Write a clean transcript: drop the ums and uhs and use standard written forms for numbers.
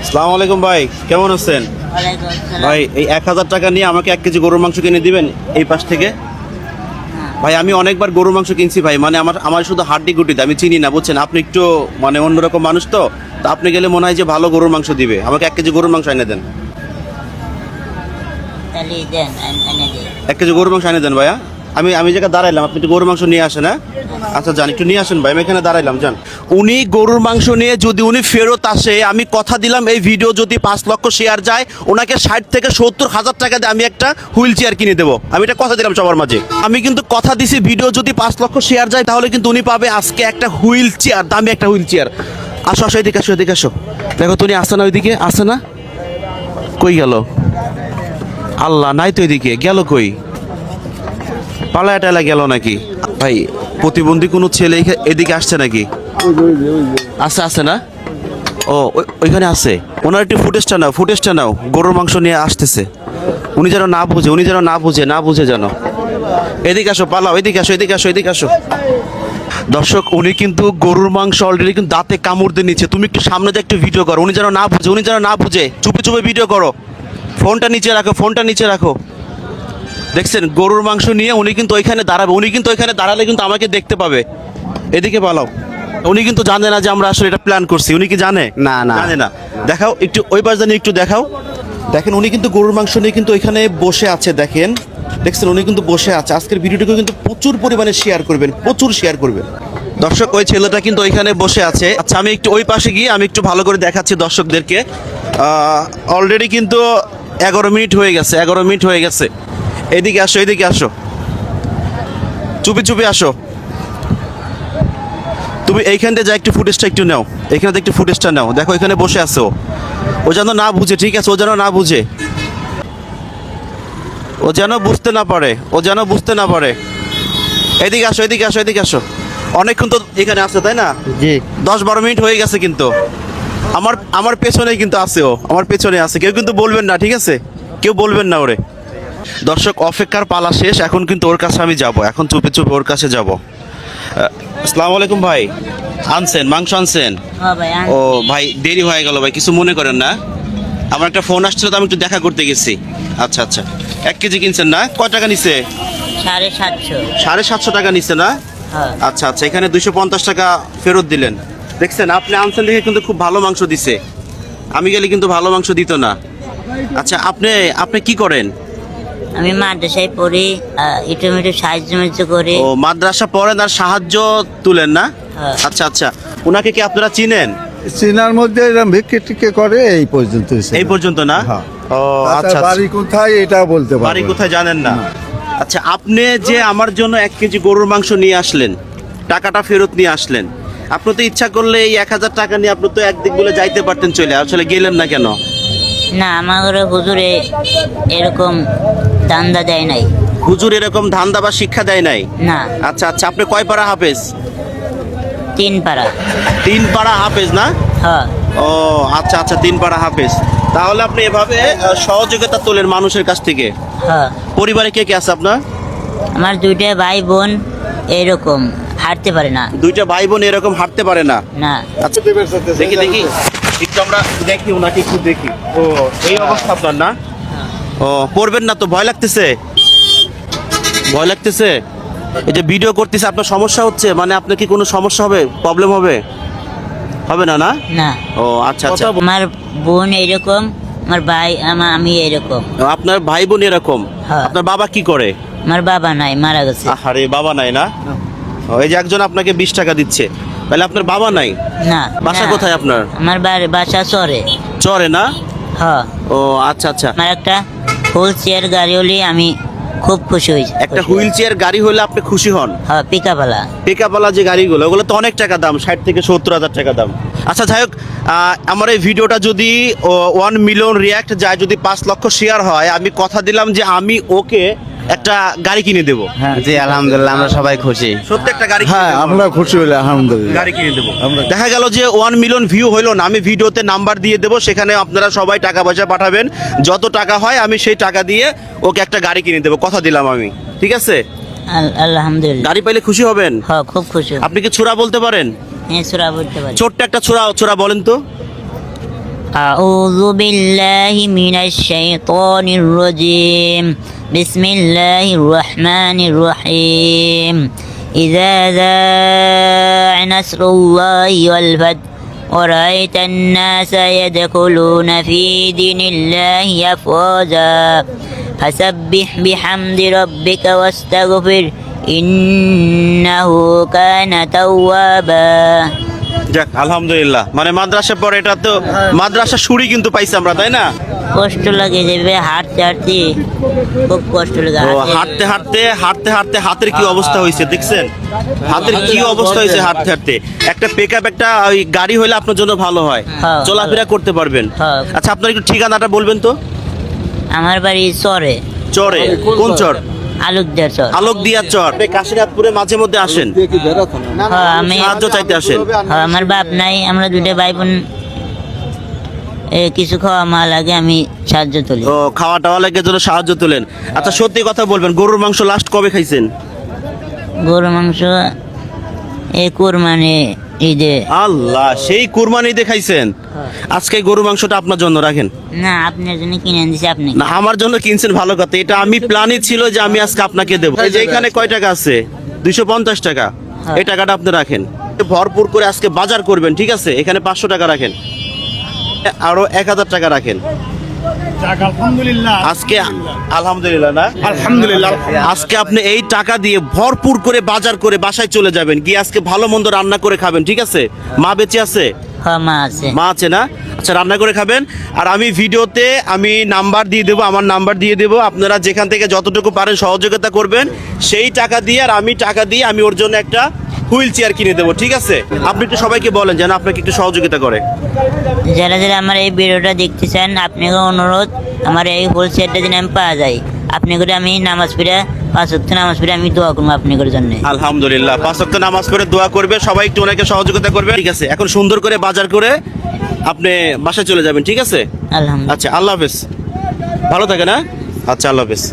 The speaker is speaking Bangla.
আসসালামু আলাইকুম ভাই, কেমন আছেন? ওয়ালাইকুম আসসালাম। ভাই এই 1000 টাকা নিয়ে আমাকে 1 কেজি গরুর মাংস কিনে দিবেন এই পাশ থেকে। ভাই আমি অনেকবার গরুর মাংস কিনছি ভাই, মানে আমার শুধু হাড্ডি গুটিতে, আমি চিনি না বুঝছেন। আপনি একটু মানে অন্যরকম মানুষ তো আপনি গেলে মনে হয় যে ভালো গরুর মাংস দিবে। আমাকে 1 কেজি গরুর মাংস এনে দেন। তাহলে দেন, এনে দিই। 1 কেজি গরুর মাংস এনে দেন ভাইয়া। আমি জায়গায় দাঁড়াইলাম, আপনি একটু গরুর মাংস নিয়ে আসেন। হ্যাঁ আচ্ছা যান, একটু নিয়ে আসেন ভাই, আমি এখানে দাঁড়াইলাম, যান। উনি গরুর মাংস নিয়ে যদি উনি ফেরত আসে, আমি কথা দিলাম এই ভিডিও যদি 5 লক্ষ শেয়ার যায়, ওনাকে 60 থেকে 70 হাজার টাকা দিয়ে আমি একটা হুইল চেয়ার কিনে দেবো। আমি এটা কথা দিলাম সবার মাঝে। আমি কিন্তু কথা দিছি ভিডিও যদি 5 লক্ষ শেয়ার যায় তাহলে কিন্তু উনি পাবে আজকে একটা হুইল চেয়ার, দামি একটা হুইল চেয়ার। আসো আসো, এদিকে আসো, এদিকে আসো। দেখো তুমি আসে না, ওইদিকে আসে না, কই গেল? আল্লাহ নাই তো, এদিকে গেল কই? পালায় টালা গেল নাকি? ভাই প্রতিবন্ধী কোনো ছেলে এদিকে আসছে নাকি? আছে আছে না? ও ওইখানে আছে। ওনার একটু ফুটেজটা নাও। গরুর মাংস নিয়ে আসতেছে। উনি যেন না বুঝে যেন। এদিকে আসো, পালাও, এদিকে আসো। দর্শক উনি কিন্তু গরুর মাংস অলরেডি কিন্তু দাঁতে কামড় দিয়ে নিচ্ছে। তুমি একটু সামনে দিয়ে একটু ভিডিও করো। উনি যেন না বুঝে চুপে চুপে ভিডিও করো। ফোনটা নিচে রাখো। দেখছেন গরুর মাংস নিয়ে উনি কিন্তু ওইখানে দাঁড়াবে। উনি কিন্তু ওইখানে দাঁড়ালে কিন্তু আমাকে দেখতে পাবে। এদিকে পালাও। উনি কিন্তু জানে না যে আমরা আসলে এটা প্ল্যান করছি। উনি কি জানে? না জানে না। দেখাও একটু ওই পাশ জানি, একটু দেখাও। দেখেন উনি কিন্তু গরুর মাংস নিয়ে কিন্তু ওইখানে বসে আছে। দেখছেন উনি কিন্তু বসে আছে। আজকের ভিডিওটিকে কিন্তু প্রচুর পরিমাণে শেয়ার করবেন। দর্শক ওই ছেলেটা কিন্তু ওইখানে বসে আছে। আচ্ছা আমি একটু ওই পাশে গিয়ে আমি একটু ভালো করে দেখাচ্ছি দর্শকদেরকে। অলরেডি কিন্তু 11 মিনিট হয়ে গেছে। এদিকে আসো, চুপি আসো। তুমি এইখান থেকে যা একটু ফুটেজটা একটু নাও। এখানে একটু ফুটেজটা নাও। দেখো এখানে বসে আছে ও যেন না বুঝে, ঠিক আছে? ও যেন বুঝতে না পারে। এদিকে আসো। অনেকক্ষণ তো এখানে আছে তাই না? জি 10-12 মিনিট হয়ে গেছে কিন্তু আমার পেছনেই কিন্তু আছে ও, আমার পেছনে আছে। কেউ কিন্তু বলবেন না, ঠিক আছে? কেউ বলবেন না ওরে। দর্শক অপেক্ষার পালা শেষ, এখন কিন্তু ওর কাছে আমি যাব। এখন চুপে ওর কাছে যাব। আসসালামু আলাইকুম ভাই, মাংস আনছেন? হ্যাঁ ভাই, ও ভাই দেরি হয়ে গেল ভাই, কিছু মনে করেন না। আমার একটা ফোন আসছিল তো, আমি একটু দেখা করতে গেছি। আচ্ছা 1 কেজি কিনছেন না? কয় টাকা নিছে? 750। 750 টাকা নিছে না? হ্যাঁ। আচ্ছা এখানে 250 টাকা ফেরত দিলেন। দেখছেন আপনি আনছেন দেখে কিন্তু খুব ভালো মাংস দিছে। আমি গেলে কিন্তু ভালো মাংস দিত না। আচ্ছা আপনি কি করেন? আমি মাদ্রাসায় পড়ি, একটু সাহায্য করি। ও মাদ্রাসা পড়েন আর সাহায্য তুলেন না? হ্যাঁ। আচ্ছা ওনাকে কি আপনারা চিনেন? চীনার মধ্যে এরকম ভিক্ষে টিক্ষে করে এই পর্যন্ত এই পর্যন্ত না? হ্যাঁ। ও আচ্ছা বাড়ি কোথায় এটা বলতে পারবো বাড়ি না। কোথায় জানেন না? আচ্ছা আপনি যে আমার জন্য 1 কেজি গরুর মাংস নিয়ে আসলেন, টাকাটা ফেরত নিয়ে আসলেন, আপনি তো ইচ্ছা করলে এই 1000 টাকা নিয়ে আপনি তো একদিক বলে যাইতে পারতেন চলে, আসলে গেলেন না কেন? না, আমার ঘরে হুজুরে এরকম দান্দা দেয় নাই। হুজুর এরকম ধান্দা বা শিক্ষা দেয় নাই? না। আচ্ছা আপনি কয় পারা হাফেজ? 3 পারা। 3 পারা হাফেজ না? হ্যাঁ। ও আচ্ছা 3 পারা হাফেজ। তাহলে আপনি এভাবে সহযোগিতা তোলেন মানুষের কাছ থেকে। হ্যাঁ। পরিবারে কে আছে আপনার? আমার 2টা ভাই বোন এরকম হাঁটতে পারে না। 2টা ভাই বোন এরকম হাঁটতে পারে না? না। আচ্ছা দেখি একটু আমরা দেখি, ওনাকে একটু দেখি। ও এই অবস্থা আপনার না? ও করবেন না তো? ভয় লাগতেছে? এই যে ভিডিও করতেছে, আপনার সমস্যা হচ্ছে? মানে আপনার কি কোনো সমস্যা হবে, প্রবলেম হবে না? না না। ও আচ্ছা আমার বোন এরকম, আমার ভাই, আমি এরকম। আপনার ভাই বোন এরকম? হ্যাঁ। আপনার বাবা কি করে? আমার বাবা নাই, মারা গেছে। আরে বাবা নাই না? ও, এই যে একজন আপনাকে 20 টাকা দিচ্ছে, তাহলে আপনার বাবা নাই? না। বাসা না। কোথায় আপনার? আমার বাসা চরে না? হ্যাঁ। ও আচ্ছা আমার একটা হুইল চেয়ার গাড়ি হলে আমি খুব খুশি হয়েছি। একটা হুইল চেয়ার গাড়ি হলে আপনি খুশি হন? হ্যাঁ, পিকাপালা। টেকাপালা যে গাড়িগুলো, ওগুলো তো অনেক টাকা দাম, 60 থেকে 70 হাজার টাকা দাম। আচ্ছা যাই হোক, আমার এই ভিডিওটা যদি 1 মিলিয়ন রিয়াক্ট যায়, যদি 5 লক্ষ শেয়ার হয়, আমি কথা দিলাম যে আমি ওকে একটা গাড়ি কিনে দেবো। হ্যাঁ জি আলহামদুলিল্লাহ আমরা সবাই খুশি। সত্যি একটা গাড়ি কিনে হ্যাঁ দেবো। আমরা খুশি হলে আলহামদুলিল্লাহ। গাড়ি কিনে দেবো। দেখা গেল যে 1 মিলিয়ন ভিউ হইলো না, আমি ভিডিওতে নাম্বার দিয়ে দেবো, সেখানে আপনারা সবাই টাকা পয়সা পাঠাবেন। যত টাকা হয় আমি সেই টাকা দিয়ে ওকে একটা গাড়ি কিনে দেবো, কথা দিলাম আমি। ঠিক আছে? আলহামদুলিল্লাহ। গাড়ি পাইলে খুশি হবেন? হ্যাঁ, খুব খুশি। আপনি কি ছুরা বলতে পারেন? হ্যাঁ, সূরা বলতে পারি। ছোট্ট একটা ছুরা বলেন তো। أعوذ بالله من الشيطان الرجيم بسم الله الرحمن الرحيم إذا جاء نصر الله والفتح ورأيت الناس يدخلون في دين الله أفواجا فسبح بحمد ربك واستغفر إنه كان توابا যাক আলহামদুলিল্লাহ, মানে মাদ্রাসা পরে এটা তো মাদ্রাসা সুরি কিন্তু পাইছি আমরা, তাই না? কষ্ট লাগে যাবে হাঁটতে হাঁটতে, খুব কষ্ট লাগে ও হাঁটতে হাঁটতে হাঁটতে হাঁটতে হাতের কি অবস্থা হয়েছে দেখছেন? হাতের কি অবস্থা হয়েছে হাঁটতে হাঁটতে। একটা পিকআপ একটা ওই গাড়ি হলে আপনার জন্য ভালো হয়, হ্যাঁ, চলাফেরা করতে পারবেন। হ্যাঁ। আচ্ছা, আপনার একটু ঠিকানাটা বলবেন তো? আমার বাড়ি চরে, চরে? কোন চর? আলুকদার চর। আলোক দিয়া চর। আপনি কাশীনাথপুরে মাঝে মধ্যে আসেন, হ্যাঁ, আমি সাহায্য চাইতে আসেন। হ্যাঁ, আমার বাপ নাই, আমরা দুটো ভাই বোন কিছু খাওয়া মা লাগে, আমি সাহায্য তুলি। ও খাওয়া টাওয়া লাগে জন্য সাহায্য তোলেন। আচ্ছা সত্যি কথা বলবেন, গরুর মাংস লাস্ট কবে খাইছেন? গরু মাংস কোরবানি ঈদে। আল্লাহ, সেই কুরবানি ঈদে খাইছেন? আজকে এই গরু মাংসটা আপনার জন্য রাখেন। না, আপনার জন্য কিনে দিছি আপনি। না, আমার জন্য কিনছেন, ভালো কথা। এটা আমি প্ল্যানই ছিল যে আমি আজকে আপনাকে দেবো। এই যে এখানে কয় টাকা আছে? 250 টাকা। এই টাকাটা আপনি রাখেন, ভরপুর করে আজকে বাজার করবেন, ঠিক আছে? এখানে 500 টাকা রাখেন, আরো 1000 টাকা রাখেন আজকে। আলহামদুলিল্লাহ না, আলহামদুলিল্লাহ। আজকে আপনি এই টাকা দিয়ে ভরপুর করে বাজার করে বাসায় চলে যাবেন, গিয়ে আজকে ভালো মন্দ রান্না করে খাবেন, ঠিক আছে? মা বেঁচে আছে? হ্যাঁ, মা আছে। মা আছে না? আচ্ছা, রান্না করে খাবেন। আর আমি ভিডিওতে আমি নাম্বার দিয়ে দেবো, আমার নাম্বার দিয়ে দেবো। আপনারা যেখান থেকে যতটুকু পারেন সহযোগিতা করবেন, সেই টাকা দিয়ে আর আমি টাকা দিয়ে আমি ওর জন্য একটা হুইল চেয়ার কিনে দেবো, ঠিক আছে? আপনি একটু সবাইকে বলেন যেন আপনাকে একটু সহযোগিতা করে। যারা যারা আমার এই ভিডিওটা দেখতেছেন, আপনাকে অনুরোধ, আমার এই হোল সেটটা যেন আমি পাওয়া যায়, আপনি করে আমি নামাজ পড়ে 5 ওয়াক্ত নামাজ পড়ে আমি দোয়া করবো আপনি করে জন্য। আলহামদুলিল্লাহ, 5 ওয়াক্ত নামাজ পড়ে দোয়া করবে, সবাই একটু ওনাকে সহযোগিতা করবে, ঠিক আছে? এখন সুন্দর করে বাজার করে আপনি বাসায় চলে যাবেন, ঠিক আছে? আলহামদুলিল্লাহ। আচ্ছা, আল্লাহ হাফেজ, ভালো থাকে না? আচ্ছা, আল্লাহ হাফেজ।